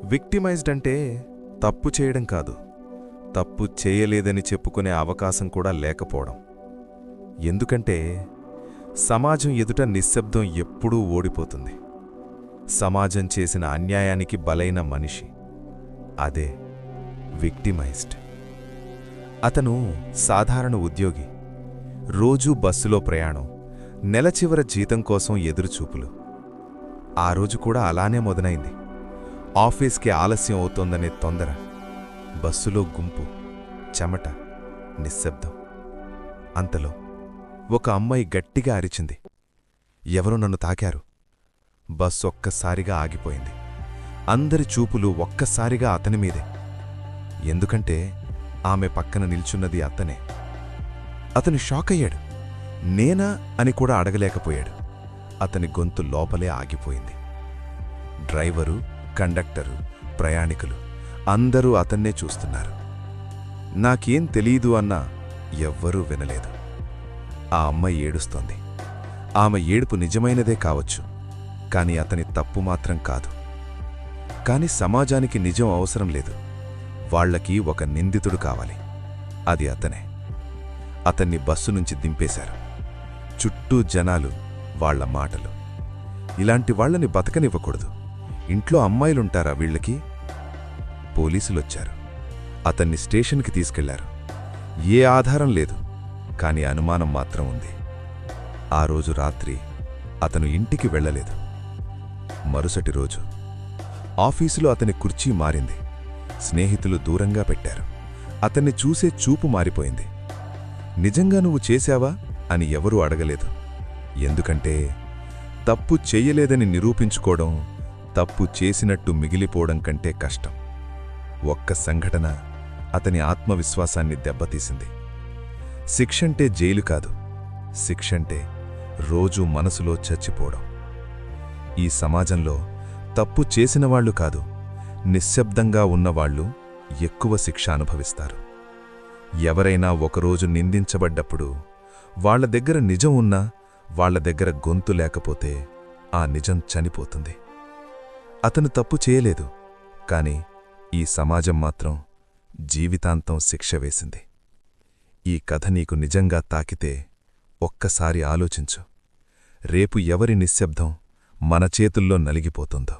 Victimised అంటే తప్పు చేయడం కాదు, తప్పు చేయలేదని చెప్పుకునే అవకాశం కూడా లేకపోవడం. ఎందుకంటే సమాజం ఎదుట నిశ్శబ్దం ఎప్పుడూ ఓడిపోతుంది. సమాజం చేసిన అన్యాయానికి బలైన మనిషి అదే విక్టిమైజ్డ్. అతను సాధారణ ఉద్యోగి. రోజూ బస్సులో ప్రయాణం, నెలచివర జీతం కోసం ఎదురుచూపులు. ఆ రోజు కూడా అలానే మొదలైంది. ఆఫీస్కి ఆలస్యం అవుతోందనే తొందర, బస్సులో గుంపు, చెమట, నిశ్శబ్దం. అంతలో ఒక అమ్మాయి గట్టిగా అరిచింది, ఎవరో నన్ను తాకారు. బస్సు ఒక్కసారిగా ఆగిపోయింది. అందరి చూపులు ఒక్కసారిగా అతని మీదే. ఎందుకంటే ఆమె పక్కన నిల్చున్నది అతనే. అతను షాకయ్యాడు. నేనా అని కూడా అడగలేకపోయాడు. అతని గొంతు లోపలే ఆగిపోయింది. డ్రైవరు, కండక్టరు, ప్రయాణికులు అందరూ అతన్నే చూస్తున్నారు. నాకేం తెలీదు అన్నా ఎవ్వరూ వినలేదు. ఆ అమ్మాయి ఏడుస్తోంది. ఆమె ఏడుపు నిజమైనదే కావచ్చు, కాని అతని తప్పు మాత్రం కాదు. కాని సమాజానికి నిజం అవసరం లేదు. వాళ్లకి ఒక నిందితుడు కావాలి. అది అతనే. అతన్ని బస్సు నుంచి దింపేశారు. చుట్టూ జనాలు, వాళ్ల మాటలు. ఇలాంటి వాళ్లని బతకనివ్వకూడదు. ఇంట్లో అమ్మాయిలుంటారా వీళ్ళకి? పోలీసులొచ్చారు. అతన్ని స్టేషన్కి తీసుకెళ్లారు. ఏ ఆధారం లేదు, కాని అనుమానం మాత్రం ఉంది. ఆ రోజు రాత్రి అతను ఇంటికి వెళ్లలేదు. మరుసటి రోజు ఆఫీసులో అతని కుర్చీ మారింది. స్నేహితులు దూరంగా పెట్టారు. అతన్ని చూసే చూపు మారిపోయింది. నిజంగా నువ్వు చేశావా అని ఎవరూ అడగలేదు. ఎందుకంటే తప్పు చెయ్యలేదని నిరూపించుకోవడం తప్పు చేసినట్టు మిగిలిపోవడం కంటే కష్టం. ఒక్క సంఘటన అతని ఆత్మవిశ్వాసాన్ని దెబ్బతీసింది. శిక్షంటే జైలు కాదు, శిక్షంటే రోజూ మనసులో చచ్చిపోవడం. ఈ సమాజంలో తప్పు చేసినవాళ్లు కాదు, నిశ్శబ్దంగా ఉన్నవాళ్లు ఎక్కువ శిక్ష అనుభవిస్తారు. ఎవరైనా ఒకరోజు నిందించబడ్డప్పుడు వాళ్ల దగ్గర నిజం ఉన్నా వాళ్ల దగ్గర గొంతు లేకపోతే ఆ నిజం చనిపోతుంది. అతను తప్పు చేయలేదు, కాని ఈ సమాజం మాత్రం జీవితాంతం శిక్ష వేసింది. ఈ కథ నీకు నిజంగా తాకితే ఒక్కసారి ఆలోచించు. రేపు ఎవరి నిశ్శబ్దం మన చేతుల్లో నలిగిపోతుందో.